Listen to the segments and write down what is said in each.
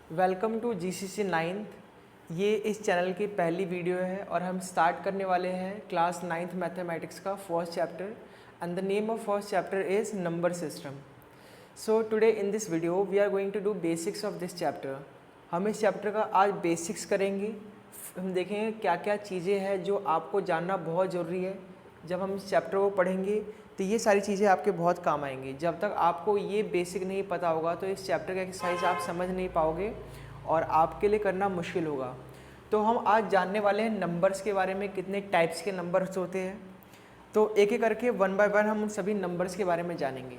Welcome to GCC 9th। ये इस channel की पहली वीडियो है और हम स्टार्ट करने वाले हैं क्लास 9th मैथमेटिक्स का first chapter and the name of first chapter is number system. So today in this video we are going to do basics of this chapter. हम इस चैप्टर का आज बेसिक्स करेंगे। हम देखेंगे क्या क्या चीज़ें हैं जो आपको जानना बहुत ज़रूरी है। जब हम इस चैप्टर को पढ़ेंगे तो ये सारी चीज़ें आपके बहुत काम आएंगी। जब तक आपको ये बेसिक नहीं पता होगा तो इस चैप्टर का एक्सरसाइज आप समझ नहीं पाओगे और आपके लिए करना मुश्किल होगा। तो हम आज जानने वाले हैं नंबर्स के बारे में, कितने टाइप्स के नंबर्स होते हैं। तो एक एक करके वन बाय वन हम उन सभी नंबर्स के बारे में जानेंगे।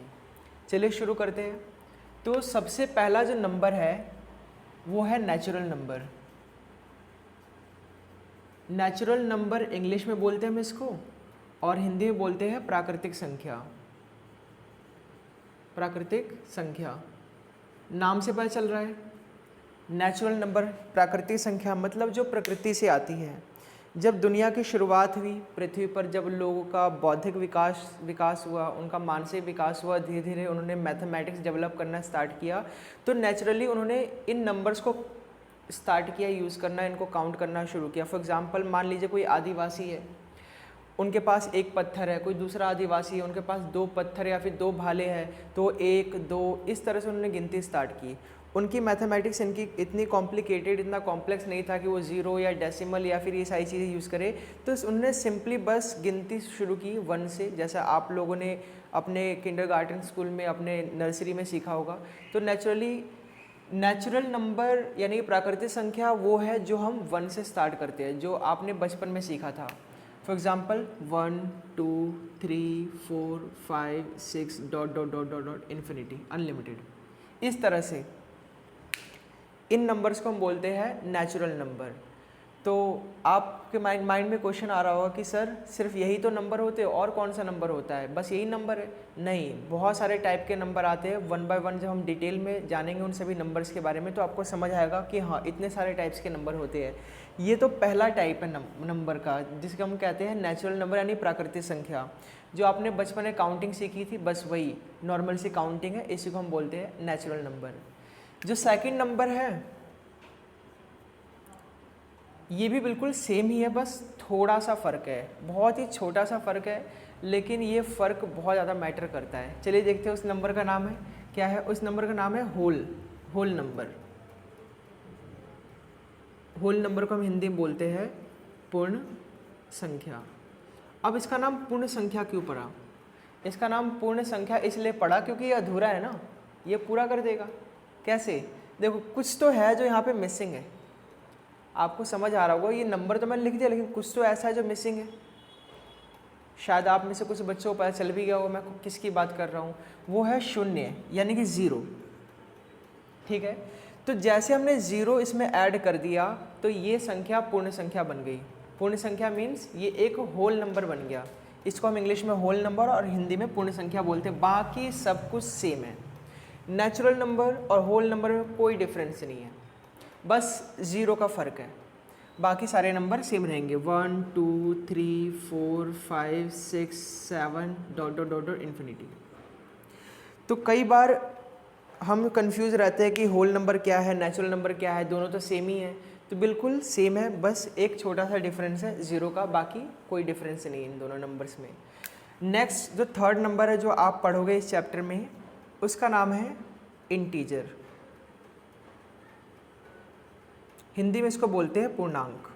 चलिए शुरू करते हैं। तो सबसे पहला जो नंबर है वो है natural number. Natural number English में बोलते हैं हम इसको, और हिंदी में बोलते हैं प्राकृतिक संख्या। प्राकृतिक संख्या नाम से पता चल रहा है। नेचुरल नंबर, प्राकृतिक संख्या मतलब जो प्रकृति से आती है। जब दुनिया की शुरुआत हुई पृथ्वी पर, जब लोगों का बौद्धिक विकास हुआ, उनका मानसिक विकास हुआ, धीरे धीरे उन्होंने मैथमेटिक्स डेवलप करना स्टार्ट किया, तो नेचुरली उन्होंने इन नंबर्स को स्टार्ट किया यूज़ करना, इनको काउंट करना शुरू किया। फॉर एग्जांपल मान लीजिए कोई आदिवासी है, उनके पास एक पत्थर है, कोई दूसरा आदिवासी है, उनके पास दो पत्थर या फिर दो भाले हैं, तो एक दो इस तरह से उन्होंने गिनती स्टार्ट की। उनकी मैथमेटिक्स इनकी इतनी कॉम्प्लिकेटेड, इतना कॉम्प्लेक्स नहीं था कि वो ज़ीरो या डेसिमल या फिर ये सारी चीज़ें यूज़ करें। तो उन्होंने सिंपली बस गिनती शुरू की वन से, जैसा आप लोगों ने अपने किंडरगार्टन स्कूल में, अपने नर्सरी में सीखा होगा। तो नेचुरल नंबर यानी प्राकृतिक संख्या वो है जो हम वन से स्टार्ट करते हैं, जो आपने बचपन में सीखा था। For example 1 2 3 4 5 6 dot dot dot dot dot infinity, unlimited. इस तरह से इन नंबर्स को हम बोलते हैं नेचुरल नंबर। तो आपके माइंड में क्वेश्चन आ रहा होगा कि सर सिर्फ यही तो नंबर होते हैं, और कौन सा नंबर होता है, बस यही नंबर है? नहीं, बहुत सारे टाइप के नंबर आते हैं। वन बाय वन जब हम डिटेल में जानेंगे उन सभी नंबर्स के बारे में तो आपको समझ आएगा कि हाँ इतने सारे टाइप्स के नंबर होते हैं। ये तो पहला टाइप है नंबर का, जिसको हम कहते हैं नेचुरल नंबर यानी प्राकृतिक संख्या। जो आपने बचपन में काउंटिंग सीखी थी, बस वही नॉर्मल सी काउंटिंग है, इसी को हम बोलते हैं नेचुरल नंबर। जो सेकंड नंबर है ये भी बिल्कुल सेम ही है, बस थोड़ा सा फ़र्क है, बहुत ही छोटा सा फ़र्क है, लेकिन ये फ़र्क बहुत ज़्यादा मैटर करता है। चलिए देखते हैं उस नंबर का नाम है क्या है। उस नंबर का नाम है होल नंबर। होल नंबर को हम हिंदी में बोलते हैं पूर्ण संख्या। अब इसका नाम पूर्ण संख्या क्यों पड़ा? इसका नाम पूर्ण संख्या इसलिए पड़ा क्योंकि ये अधूरा है ना, ये पूरा कर देगा। कैसे? देखो कुछ तो है जो यहाँ पे मिसिंग है। आपको समझ आ रहा होगा, ये नंबर तो मैंने लिख दिया लेकिन कुछ तो ऐसा है जो मिसिंग है। शायद आप में से कुछ बच्चों को पता चल भी गया होगा मैं किसकी बात कर रहा हूँ। वो है शून्य यानी कि ज़ीरो। ठीक है, तो जैसे हमने ज़ीरो इसमें ऐड कर दिया तो ये संख्या पूर्ण संख्या बन गई। पूर्ण संख्या मीन्स ये एक होल नंबर बन गया। इसको हम इंग्लिश में होल नंबर और हिंदी में पूर्ण संख्या बोलते हैं। बाकी सब कुछ सेम है। नेचुरल नंबर और होल नंबर में कोई डिफरेंस नहीं है, बस ज़ीरो का फ़र्क है। बाकी सारे नंबर सेम रहेंगे, 1 2 3 4 5 6 7 dot dot dot dot infinity. तो कई बार हम कंफ्यूज रहते हैं कि होल नंबर क्या है, नेचुरल नंबर क्या है, दोनों तो सेम ही है। तो बिल्कुल सेम है, बस एक छोटा सा डिफरेंस है ज़ीरो का, बाकी कोई डिफरेंस नहीं है इन दोनों नंबर्स में। नेक्स्ट जो थर्ड नंबर है जो आप पढ़ोगे इस चैप्टर में, उसका नाम है इंटीजर। हिंदी में इसको बोलते हैं पूर्णांक।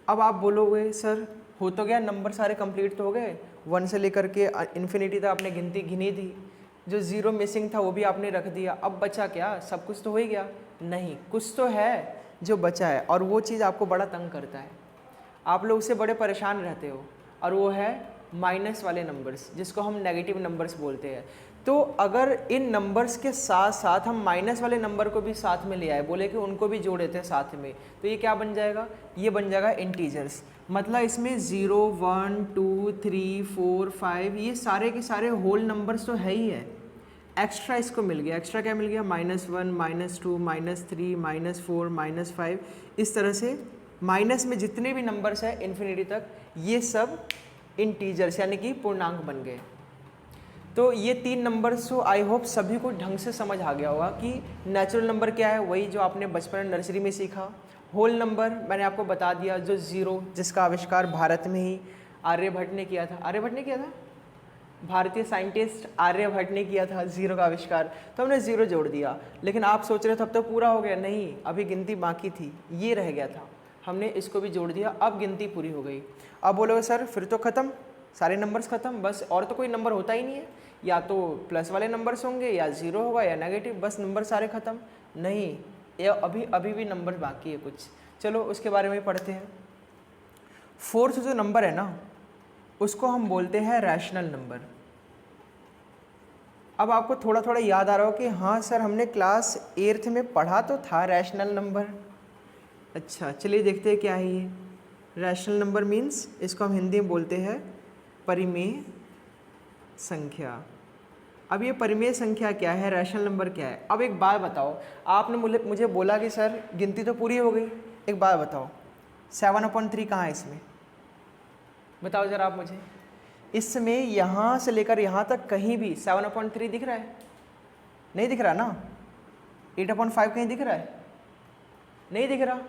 अब आप बोलोगे सर हो तो गया, नंबर सारे कंप्लीट तो हो गए, 1 से लेकर के इन्फिनिटी तक आपने गिनती गिनी थी, जो ज़ीरो मिसिंग था वो भी आपने रख दिया, अब बचा क्या? सब कुछ तो हो ही गया? नहीं, कुछ तो है जो बचा है, और वो चीज़ आपको बड़ा तंग करता है, आप लोग उससे बड़े परेशान रहते हो, और वो है माइनस वाले नंबर्स, जिसको हम नेगेटिव नंबर्स बोलते हैं। तो अगर इन नंबर्स के साथ साथ हम माइनस वाले नंबर को भी साथ में ले आए, बोले कि उनको भी जोड़े थे साथ में, तो ये क्या बन जाएगा? ये बन जाएगा इंटीजर्स। मतलब इसमें 0 1 2 3 4 5 ये सारे के सारे होल नंबर्स तो है ही है। एक्स्ट्रा इसको मिल गया, एक्स्ट्रा क्या मिल गया? -1 -2 -3 -4 -5। इस तरह से माइनस में जितने भी नंबर्स हैं इन्फिनिटी तक, ये सब इंटीजर्स यानी कि पूर्णांक बन गए। तो ये 3 नंबर्स तो आई होप सभी को ढंग से समझ आ गया होगा कि नेचुरल नंबर क्या है, वही जो आपने बचपन में नर्सरी में सीखा। होल नंबर मैंने आपको बता दिया, जो ज़ीरो, जिसका आविष्कार भारत में ही आर्यभट्ट ने किया था। आर्यभट्ट ने किया था, भारतीय साइंटिस्ट आर्यभट्ट ने किया था ज़ीरो का आविष्कार, तो हमने ज़ीरो जोड़ दिया। लेकिन आप सोच रहे थे अब तो पूरा हो गया, नहीं, अभी गिनती बाकी थी, ये रह गया था, हमने इसको भी जोड़ दिया, अब गिनती पूरी हो गई। अब बोलोगे सर फिर तो ख़त्म, सारे नंबर्स ख़त्म, बस और तो कोई नंबर होता ही नहीं है, या तो प्लस वाले नंबर्स होंगे या ज़ीरो होगा या नेगेटिव, बस नंबर सारे ख़त्म। नहीं, ये अभी भी नंबर बाकी है कुछ, चलो उसके बारे में पढ़ते हैं। फोर्थ जो नंबर है ना, उसको हम बोलते हैं रैशनल नंबर। अब आपको थोड़ा थोड़ा याद आ रहा हो कि हाँ सर हमने क्लास 8th में पढ़ा तो था रैशनल नंबर। अच्छा चलिए देखते हैं क्या है ये रैशनल नंबर। मीन्स इसको हम हिंदी में बोलते हैं परिमेय संख्या। अब ये परिमेय संख्या क्या है, रैशनल नंबर क्या है? अब एक बात बताओ, आपने मुझे बोला कि सर गिनती तो पूरी हो गई, एक बात बताओ 7/3 कहाँ है इसमें, बताओ ज़रा आप मुझे। इसमें यहाँ से लेकर यहाँ तक कहीं भी 7/3 दिख रहा है? नहीं दिख रहा ना। 8/5 कहीं दिख रहा है? नहीं दिख रहा।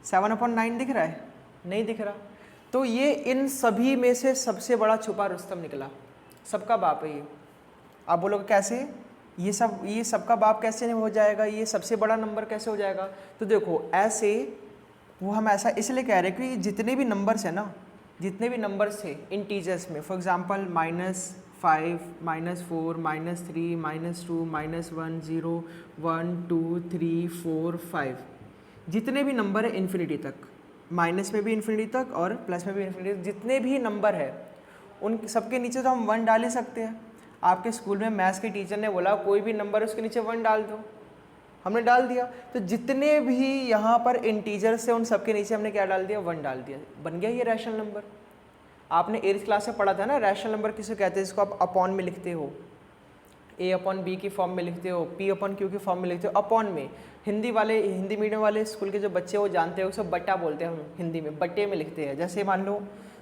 7/9 दिख रहा है? नहीं दिख रहा। तो ये इन सभी में से सबसे बड़ा छुपा रुस्तम निकला, सबका बाप है ये। आप बोलोगे कैसे, ये सबका बाप कैसे हो जाएगा, ये सबसे बड़ा नंबर कैसे हो जाएगा? तो देखो ऐसे, वो हम ऐसा इसलिए कह रहे हैं कि जितने भी नंबर्स हैं ना, जितने भी नंबर्स थे इंटीजर्स में, फॉर एग्जांपल -5, -4, -3, -2, -1, 0, 1, 2, 3, 4, 5, जितने भी नंबर है इन्फिनिटी तक, माइनस में भी इन्फिनिटी तक और प्लस में भी इन्फिनिटी तक, जितने भी नंबर है उन सबके नीचे तो हम 1 डाल ही सकते हैं। आपके स्कूल में मैथ्स के टीचर ने बोला कोई भी नंबर है उसके नीचे 1 डाल दो, हमने डाल दिया। तो जितने भी यहाँ पर इंटीजर्स है उन सबके नीचे हमने क्या डाल दिया, 1 डाल दिया, बन गया ये रैशनल नंबर। आपने 8th क्लास में पढ़ा था ना रैशनल नंबर किसे कहते हैं, जिसको आप अपॉन में लिखते हो, A/B की फॉर्म में लिखते हो, P/Q की फॉर्म में लिखते हो, अपॉन में। हिंदी मीडियम वाले स्कूल के जो बच्चे वो जानते हैं, उसे बट्टा बोलते हैं, हम हिंदी में बट्टे में लिखते हैं। जैसे मान लो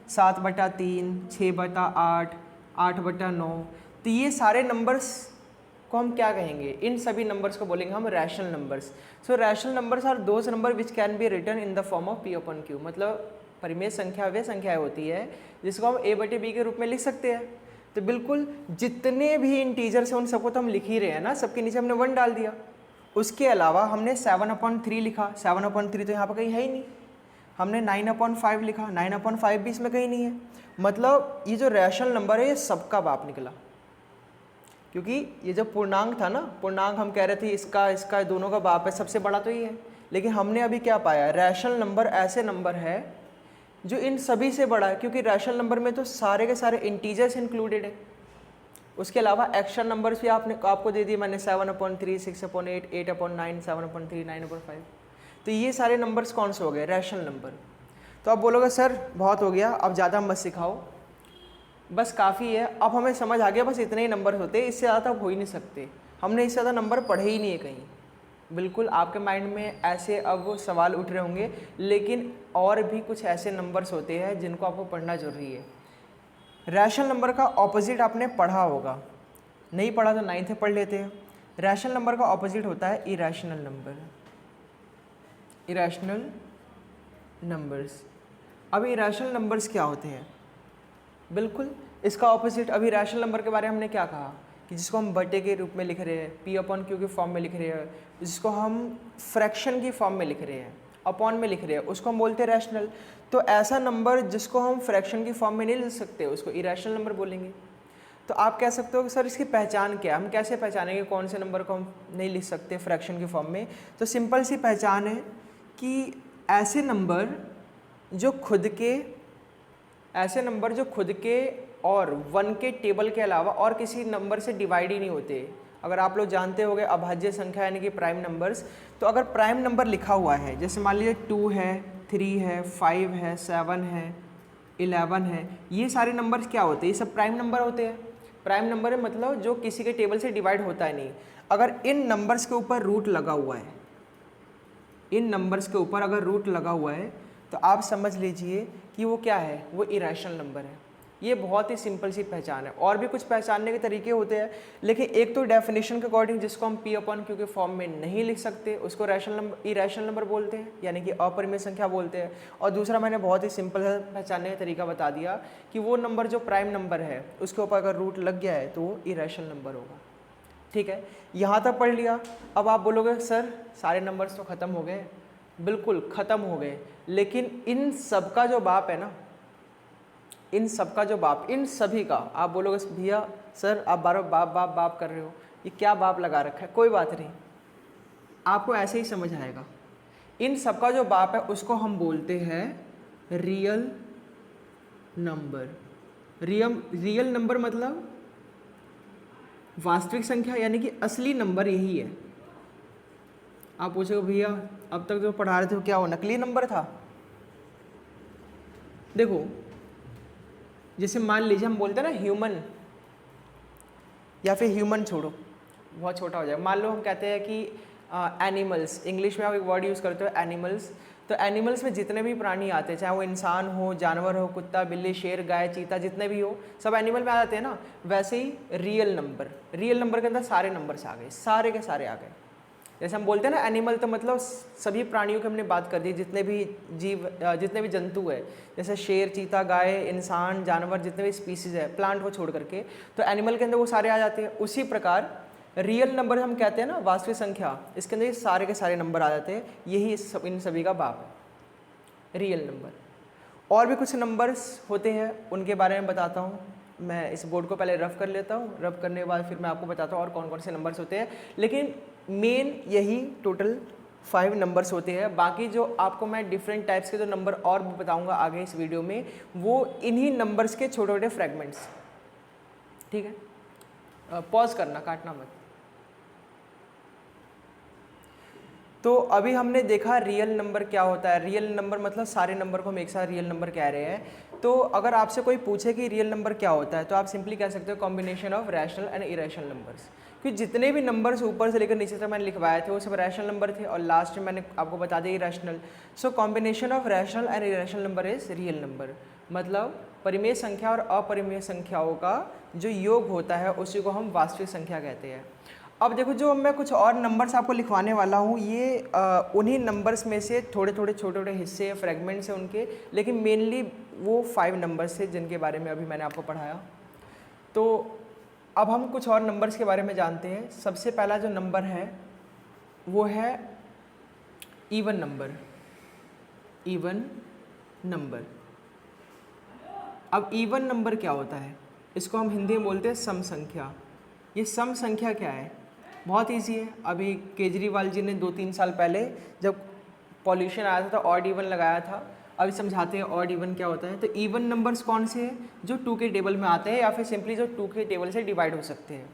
7/3, 6/8, 8/9, तो ये सारे नंबर्स को हम क्या कहेंगे, इन सभी नंबर्स को बोलेंगे हम rational numbers. So rational numbers are those number which can be written in the form of P/Q। मतलब परिमेय संख्या वे संख्याएं होती है जिसको हम A/B के रूप में लिख सकते हैं। तो बिल्कुल जितने भी इंटीजर्स हैं उन सबको तो हम लिख ही रहे हैं ना, सबके नीचे हमने 1 डाल दिया। उसके अलावा हमने 7/3 लिखा, 7/3 तो यहाँ पर कहीं है ही नहीं। हमने 9/5 लिखा, 9/5 भी इसमें कहीं नहीं है। मतलब ये जो रैशनल नंबर है ये सबका बाप निकला, क्योंकि ये जो पूर्णांक था ना, पूर्णांक हम कह रहे थे इसका दोनों का बाप है, सबसे बड़ा तो ये है। लेकिन हमने अभी क्या पाया, रैशनल नंबर ऐसे नंबर है जो इन सभी से बड़ा है, क्योंकि रैशनल नंबर में तो सारे के सारे इंटीजर्स इंक्लूडेड है। उसके अलावा एक्स्ट्रा नंबर्स भी आपको दे दिए मैंने, 7/3, 6/8, 8/9, 7/3, 9/5। तो ये सारे नंबर्स कौन से हो गए, रैशनल नंबर। तो आप बोलोगे सर बहुत हो गया, अब ज़्यादा मत सिखाओ, बस काफ़ी है, अब हमें समझ आ गया बस इतने ही नंबर होते हैं, इससे ज़्यादा अब हो ही नहीं सकते, हमने इससे ज़्यादा नंबर पढ़े ही नहीं है कहीं। बिल्कुल आपके माइंड में ऐसे अब सवाल उठ रहे होंगे, लेकिन और भी कुछ ऐसे नंबर्स होते हैं जिनको आपको पढ़ना जरूरी है। रैशनल नंबर का ऑपोजिट आपने पढ़ा होगा, नहीं पढ़ा तो 9th में पढ़ लेते हैं। रैशनल नंबर का ऑपोजिट होता है इरेशनल नंबर, इरेशनल नंबर्स। अब इरेशनल नंबर्स क्या होते हैं, बिल्कुल इसका ऑपोजिट। अभी रैशनल नंबर के बारे में हमने क्या कहा कि जिसको हम बटे के रूप में लिख रहे हैं, P/Q की फॉर्म में लिख रहे हैं, जिसको हम फ्रैक्शन की फॉर्म में लिख रहे हैं, अपॉन में लिख रहे हैं, उसको हम बोलते हैं रैशनल। तो ऐसा नंबर जिसको हम फ्रैक्शन की फॉर्म में नहीं लिख सकते उसको इरेशनल नंबर बोलेंगे। तो आप कह सकते हो कि सर इसकी पहचान क्या है, हम कैसे पहचानेंगे कौन से नंबर को हम नहीं लिख सकते फ्रैक्शन की फॉर्म में। तो सिंपल सी पहचान है कि ऐसे नंबर जो खुद के और 1 के टेबल के अलावा और किसी नंबर से डिवाइड ही नहीं होते। अगर आप लोग जानते होंगे अभाज्य संख्या यानी कि प्राइम नंबर्स, तो अगर प्राइम नंबर लिखा हुआ है, जैसे मान लीजिए 2 है, 3 है, 5 है, 7 है, 11 है, ये सारे नंबर्स क्या होते हैं, ये सब प्राइम नंबर होते हैं। प्राइम नंबर है मतलब जो किसी के टेबल से डिवाइड होता है नहीं। अगर इन नंबर्स के ऊपर रूट लगा हुआ है, इन नंबर्स के ऊपर अगर रूट लगा हुआ है तो आप समझ लीजिए कि वो क्या है, वो इरेशनल नंबर है। ये बहुत ही सिंपल सी पहचान है। और भी कुछ पहचानने के तरीके होते हैं, लेकिन एक तो डेफिनेशन के अकॉर्डिंग जिसको हम पी अपॉन क्यू के फॉर्म में नहीं लिख सकते उसको रैशनल नंबर इरेशनल नंबर बोलते हैं, यानी कि अपरिमेय संख्या बोलते हैं। और दूसरा मैंने बहुत ही सिंपल पहचानने का तरीका बता दिया कि वो नंबर जो प्राइम नंबर है उसके ऊपर अगर रूट लग गया है तो वो इरेशनल नंबर होगा। ठीक है, यहाँ तक पढ़ लिया। अब आप बोलोगे सर सारे नंबर्स तो ख़त्म हो गए, बिल्कुल ख़त्म हो गए, लेकिन इन सब का जो बाप है ना, इन सब का जो बाप, इन सभी का, आप बोलोगे भैया सर आप बार बाप बाप बाप कर रहे हो, ये क्या बाप लगा रखा है, कोई बात नहीं, आपको ऐसे ही समझ आएगा। इन सब का जो बाप है उसको हम बोलते हैं रियल नंबर। रियल नंबर मतलब वास्तविक संख्या, यानी कि असली नंबर यही है। आप पूछोगे भैया अब तक जो पढ़ा रहे थे वो क्या वो नकली नंबर था? देखो जैसे मान लीजिए हम बोलते हैं ना ह्यूमन, या फिर ह्यूमन छोड़ो बहुत छोटा हो जाएगा, मान लो हम कहते हैं कि एनिमल्स, इंग्लिश में आप एक वर्ड यूज़ करते हो एनिमल्स। तो एनिमल्स में जितने भी प्राणी आते हैं, चाहे वो इंसान हो, जानवर हो, कुत्ता बिल्ली शेर गाय चीता जितने भी हो, सब एनिमल में आ जाते हैं ना। वैसे ही रियल नंबर के अंदर सारे नंबर्स आ गए, सारे के सारे आ गए। जैसे हम बोलते हैं ना एनिमल, तो मतलब सभी प्राणियों की हमने बात कर दी, जितने भी जीव जितने भी जंतु है, जैसे शेर चीता गाय इंसान जानवर जितने भी स्पीसीज है प्लांट को छोड़ करके, तो एनिमल के अंदर वो सारे आ जाते हैं। उसी प्रकार रियल नंबर हम कहते हैं ना वास्तविक संख्या, इसके अंदर ये सारे के सारे नंबर आ जाते हैं, यही इन सभी का बाप है रियल नंबर। और भी कुछ नंबर्स होते हैं उनके बारे में बताता हूँ। मैं इस बोर्ड को पहले रफ कर लेता हूँ, रफ करने के बाद फिर मैं आपको बताता हूँ और कौन कौन से नंबर्स होते हैं, लेकिन मेन यही टोटल 5 नंबर्स होते हैं। बाकी जो आपको मैं डिफरेंट टाइप्स के जो नंबर और भी बताऊंगा आगे इस वीडियो में, वो इन्हीं नंबर्स के छोटे छोटे फ्रेगमेंट्स। ठीक है, पॉज करना, काटना मत। तो अभी हमने देखा रियल नंबर क्या होता है। रियल नंबर मतलब सारे नंबर को हम एक साथ रियल नंबर कह रहे हैं। तो अगर आपसे कोई पूछे कि रियल नंबर क्या होता है, तो आप सिंपली कह सकते हो combination of rational and irrational numbers. क्योंकि जितने भी नंबर्स ऊपर से लेकर नीचे तक मैंने लिखवाए थे वो सब रैशनल नंबर थे, और लास्ट में मैंने आपको बता दिया irrational. So combination of rational and irrational number is real number. मतलब परिमेय संख्या और अपरिमेय संख्याओं का जो योग होता है उसी को हम वास्तविक संख्या कहते हैं। अब देखो जो मैं कुछ और नंबर्स आपको लिखवाने वाला हूँ, ये उन्हीं नंबर्स में से थोड़े थोड़े छोटे छोटे हिस्से फ्रेगमेंट्स हैं उनके, लेकिन मेनली वो 5 नंबर्स थे जिनके बारे में अभी मैंने आपको पढ़ाया। तो अब हम कुछ और नंबर्स के बारे में जानते हैं। सबसे पहला जो नंबर है वो है इवन नंबर। इवन नंबर, अब इवन नंबर क्या होता है? इसको हम हिंदी में बोलते हैं सम संख्या। ये सम संख्या क्या है? बहुत ईजी है। अभी केजरीवाल जी ने 2-3 साल पहले जब पॉल्यूशन आया था तो ऑड इवन लगाया था। अभी समझाते हैं ऑड इवन क्या होता है। तो इवन नंबर्स कौन से हैं? जो 2 के टेबल में आते हैं या फिर सिंपली जो 2 के टेबल से डिवाइड हो सकते हैं।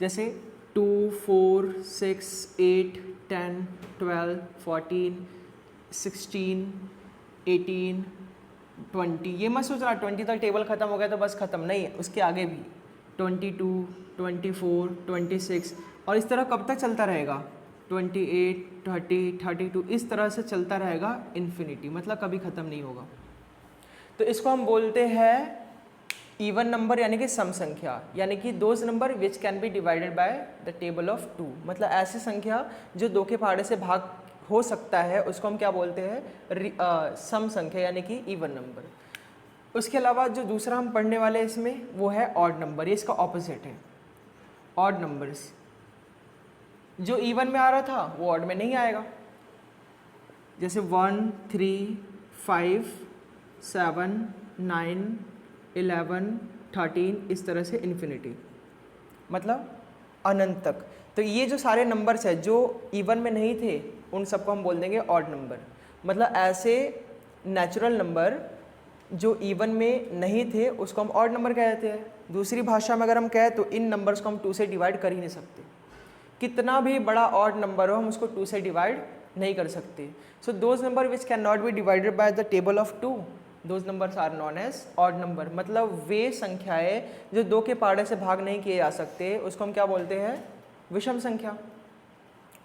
जैसे 2, 4, 6, 8, 10, 12, 14, 16, 18, 20। ये मत सोच रहा 20 तक टेबल खत्म हो गया तो बस खत्म, नहीं, उसके आगे भी 22, 24, 26, और इस तरह कब तक चलता रहेगा? 28, 30, 32, इस तरह से चलता रहेगा इन्फिनिटी, मतलब कभी ख़त्म नहीं होगा। तो इसको हम बोलते हैं इवन नंबर, यानी कि सम संख्या, यानी कि those number which can B divided by the table of 2। मतलब ऐसी संख्या जो 2 के पहाड़े से भाग हो सकता है उसको हम क्या बोलते हैं? सम संख्या, यानी कि इवन नंबर। उसके अलावा जो दूसरा हम पढ़ने वाले हैं इसमें वो है ऑड नंबर। ये इसका ऑपोजिट है। ऑड नंबर्स, जो इवन में आ रहा था वो ऑड में नहीं आएगा। जैसे 1, 3, 5, 7, 9, 11, 13, इस तरह से इन्फिनिटी, मतलब अनंत तक। तो ये जो सारे नंबर्स हैं जो इवन में नहीं थे उन सबको हम बोल देंगे ऑड नंबर। मतलब ऐसे नेचुरल नंबर जो इवन में नहीं थे उसको हम ऑड नंबर कह देते हैं। दूसरी भाषा में अगर हम कहें तो इन नंबर्स को हम 2 से डिवाइड कर ही नहीं सकते। कितना भी बड़ा ऑड नंबर हो हम उसको 2 से डिवाइड नहीं कर सकते। So those number which can not be divided by the table of 2, those numbers are known as odd number. मतलब वे संख्याएं जो 2 के पहाड़े से भाग नहीं किए जा सकते उसको हम क्या बोलते हैं? विषम संख्या।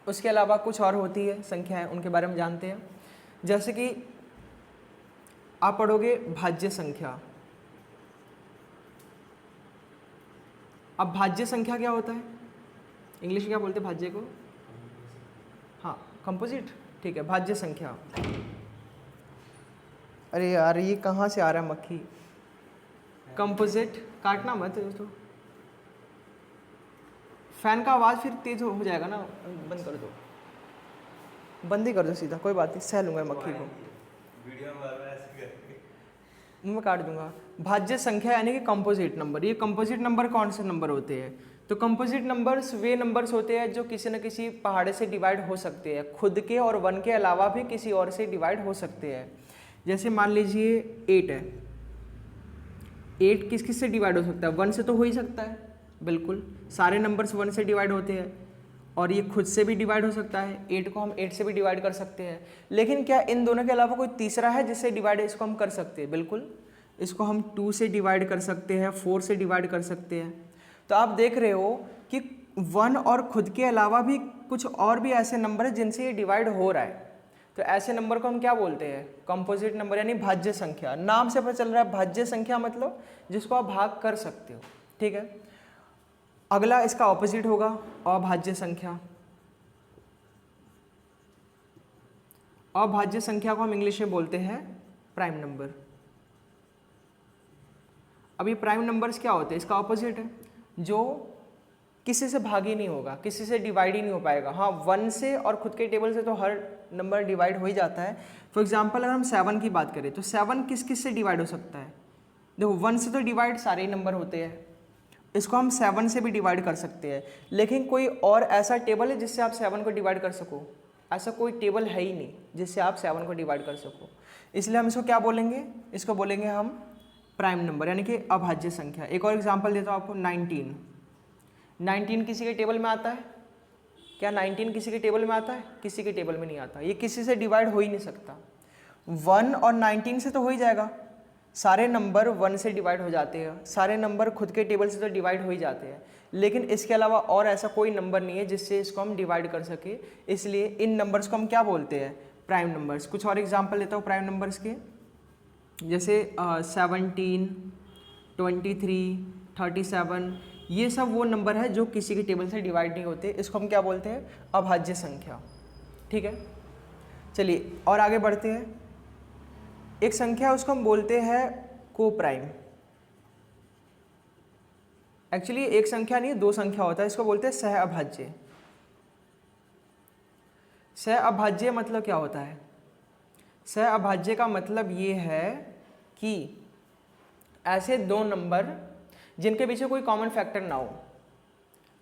उसके अलावा कुछ और होती है संख्याएं, उनके बारे में जानते हैं। जैसे कि आप पढ़ोगे भाज्य संख्या। अब भाज्य संख्या क्या होता है, इंग्लिश में क्या बोलते हैं भाज्य को? हाँ, कंपोजिट। ठीक है, भाज्य संख्या। अरे यार ये कहाँ से आ रहा है मक्खी? कंपोजिट, काटना मत दोस्तों, फैन का आवाज़ फिर तेज हो जाएगा ना, बंद कर दो, बंद ही कर दो सीधा, कोई बात नहीं, सह लूँगा मक्खी को, वीडियो में ऐसे करके मुँह में काट दूंगा। भाज्य संख्या यानी कि कंपोजिट नंबर। ये कंपोजिट नंबर कौन से नंबर होते हैं? तो कंपोजिट नंबर्स वे नंबर्स होते हैं जो किसी न किसी पहाड़े से डिवाइड हो सकते हैं, खुद के और 1 के अलावा भी किसी और से डिवाइड हो सकते हैं। जैसे मान लीजिए 8 है, 8 किस किस से डिवाइड हो सकता है? 1 से तो हो ही सकता है, बिल्कुल सारे नंबर्स 1 से डिवाइड होते हैं, और ये खुद से भी डिवाइड हो सकता है, 8 को हम 8 से भी डिवाइड कर सकते हैं। लेकिन क्या इन दोनों के अलावा कोई तीसरा है जिससे डिवाइड इसको हम कर सकते हैं? बिल्कुल, इसको हम 2 से डिवाइड कर सकते हैं, 4 से डिवाइड कर सकते हैं। तो आप देख रहे हो कि 1 और खुद के अलावा भी कुछ और भी ऐसे नंबर है जिनसे ये डिवाइड हो रहा है। तो ऐसे नंबर को हम क्या बोलते हैं? कंपोजिट नंबर यानी भाज्य संख्या। नाम से पता चल रहा है भाज्य संख्या मतलब जिसको आप भाग कर सकते हो। ठीक है, अगला इसका ऑपोजिट होगा अभाज्य संख्या। अभाज्य संख्या को हम इंग्लिश में बोलते हैं प्राइम नंबर। अब ये प्राइम नंबर्स क्या होते हैं? इसका ऑपोजिट है, जो किसी से भाग ही नहीं होगा, किसी से डिवाइड ही नहीं हो पाएगा। हाँ, 1 से और खुद के टेबल से तो हर नंबर डिवाइड हो ही जाता है। फॉर एग्जांपल अगर हम 7 की बात करें तो 7 किस किस से डिवाइड हो सकता है? देखो 1 से तो डिवाइड सारे ही नंबर होते हैं, इसको हम 7 से भी डिवाइड कर सकते हैं। लेकिन कोई और ऐसा टेबल है जिससे आप 7 को डिवाइड कर सको? ऐसा कोई टेबल है ही नहीं जिससे आप 7 को डिवाइड कर सको। इसलिए हम इसको क्या बोलेंगे? इसको बोलेंगे हम प्राइम नंबर यानी कि अभाज्य संख्या। एक और एग्जांपल देता हूँ आपको, 19। 19 किसी के टेबल में आता है क्या? 19 किसी के टेबल में आता है? किसी के टेबल में नहीं आता, ये किसी से डिवाइड हो ही नहीं सकता। 1 और 19 से तो हो ही जाएगा, सारे नंबर 1 से डिवाइड हो जाते हैं, सारे नंबर खुद के टेबल से तो डिवाइड हो ही जाते हैं। लेकिन इसके अलावा और ऐसा कोई नंबर नहीं है जिससे इसको हम डिवाइड कर सके, इसलिए इन नंबर्स को हम क्या बोलते हैं? Prime numbers. कुछ और एग्जांपल लेता हूँ प्राइम नंबर्स के, जैसे 17, 23, 37, ये सब वो नंबर है जो किसी के टेबल से डिवाइड नहीं होते, इसको हम क्या बोलते हैं? अभाज्य संख्या। ठीक है, चलिए और आगे बढ़ते हैं। एक संख्या उसको हम बोलते हैं को प्राइम। एक्चुअली एक संख्या नहीं, 2 संख्या होता है, इसको बोलते हैं सह अभाज्य। सह अभाज्य मतलब क्या होता है? सह अभाज्य का मतलब ये है कि ऐसे 2 नंबर जिनके पीछे कोई कॉमन फैक्टर ना हो,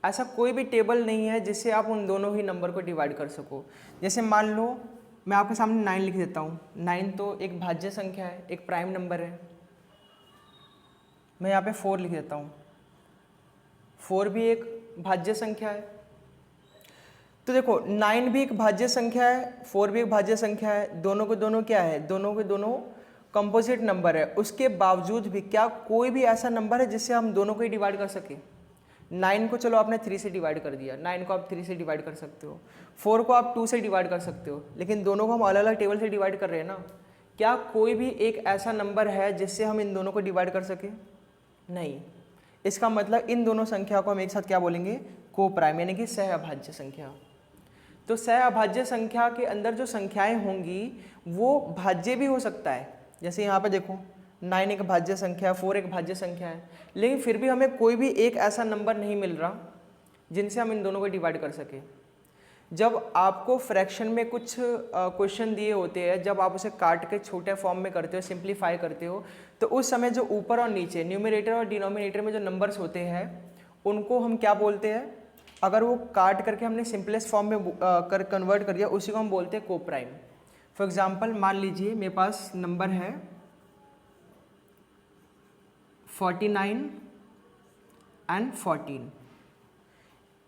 ऐसा कोई भी टेबल नहीं है जिससे आप उन दोनों ही नंबर को डिवाइड कर सको। जैसे मान लो मैं आपके सामने 9 लिख देता हूँ, 9 तो एक भाज्य संख्या है, एक प्राइम नंबर है। मैं यहाँ पे 4 लिख देता हूँ, 4 भी एक भाज्य संख्या है। तो देखो 9 भी एक भाज्य संख्या है, 4 भी एक भाज्य संख्या है, दोनों के दोनों क्या है? दोनों के दोनों कंपोजिट नंबर है। उसके बावजूद भी क्या कोई भी ऐसा नंबर है जिससे हम दोनों को ही डिवाइड कर सके? 9 को चलो आपने 3 से डिवाइड कर दिया, 9 को आप 3 से डिवाइड कर सकते हो, 4 को आप 2 से डिवाइड कर सकते हो, लेकिन दोनों को हम अलग अलग टेबल से डिवाइड कर रहे हैं ना। क्या कोई भी एक ऐसा नंबर है जिससे हम इन दोनों को डिवाइड कर सके? नहीं। इसका मतलब इन दोनों संख्या को हम एक साथ क्या बोलेंगे? को प्राइम यानी कि सह अभाज्य संख्या। तो सह अभाज्य संख्या के अंदर जो संख्याएं होंगी वो भाज्य भी हो सकता है। जैसे यहाँ पे देखो 9 एक भाज्य संख्या है, 4 एक भाज्य संख्या है, लेकिन फिर भी हमें कोई भी एक ऐसा नंबर नहीं मिल रहा जिनसे हम इन दोनों को डिवाइड कर सके। जब आपको फ्रैक्शन में कुछ क्वेश्चन दिए होते हैं, जब आप उसे काट के छोटे फॉर्म में करते हो, सिंप्लीफाई करते हो, तो उस समय जो ऊपर और नीचे न्यूमरेटर और डिनोमिनेटर में जो नंबर्स होते हैं उनको हम क्या बोलते हैं? अगर वो काट करके हमने सिंपलेस्ट फॉर्म में कन्वर्ट कर दिया, उसी को हम बोलते हैं को प्राइम। फॉर एग्जाम्पल मान लीजिए मेरे पास नंबर है 49 एंड 14।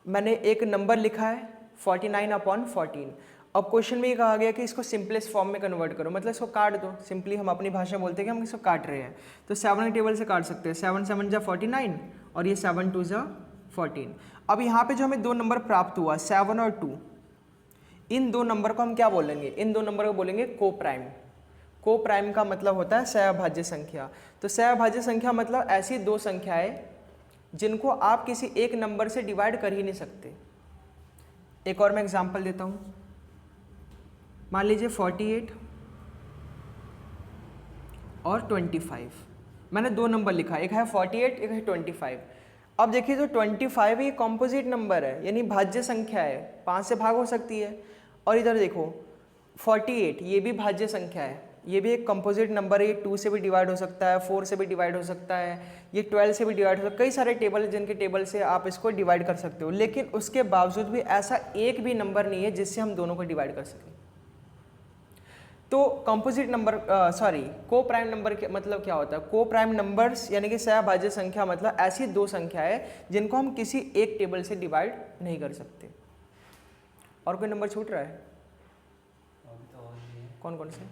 मैंने एक नंबर लिखा है 49/14। अब क्वेश्चन में ये कहा गया कि इसको सिंपलेस्ट फॉर्म में कन्वर्ट करो, मतलब इसको काट दो। सिंपली हम अपनी भाषा बोलते हैं कि हम इसको काट रहे हैं, तो 7 के टेबल से काट सकते हैं। 7 7 जा 49 और ये 7 2 जा 14। अब यहाँ पे जो हमें 2 नंबर प्राप्त हुआ 7 और 2, इन 2 नंबर को हम क्या बोलेंगे? इन 2 नंबर को बोलेंगे को प्राइम। को प्राइम का मतलब होता है सहअभाज्य संख्या। तो सहअभाज्य संख्या मतलब ऐसी 2 संख्याएं जिनको आप किसी एक नंबर से डिवाइड कर ही नहीं सकते। एक और मैं एग्जांपल देता हूँ, मान लीजिए 48 और 25, मैंने दो नंबर लिखा, एक है 48 एक है 25। अब देखिए जो 25 ये कॉम्पोजिट नंबर है, यानी भाज्य संख्या है, 5 से भाग हो सकती है। और इधर देखो 48 ये भी भाज्य संख्या है, ये भी एक कंपोजिट नंबर है, ये 2 से भी डिवाइड हो सकता है, 4 से भी डिवाइड हो सकता है, ये 12 से भी डिवाइड हो सकता है। कई सारे टेबल हैं जिनके टेबल से आप इसको डिवाइड कर सकते हो, लेकिन उसके बावजूद भी ऐसा एक भी नंबर नहीं है जिससे हम दोनों को डिवाइड कर सकें। तो कंपोजिट नंबर को प्राइम नंबर के मतलब क्या होता है? को प्राइम नंबर्स यानी कि सहभाज्य संख्या मतलब ऐसी दो संख्या है जिनको हम किसी एक टेबल से डिवाइड नहीं कर सकते। और कोई नंबर छूट रहा है? अभी तो और भी है। कौन कौन से?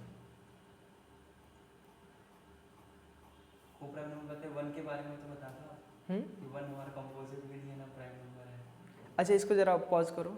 को प्राइम नंबर थे 1 के बारे में तो बता दो आप। 1 हमारा कंपोजिट भी नहीं है ना प्राइम नंबर है। अच्छा इसको ज़रा पॉज करो।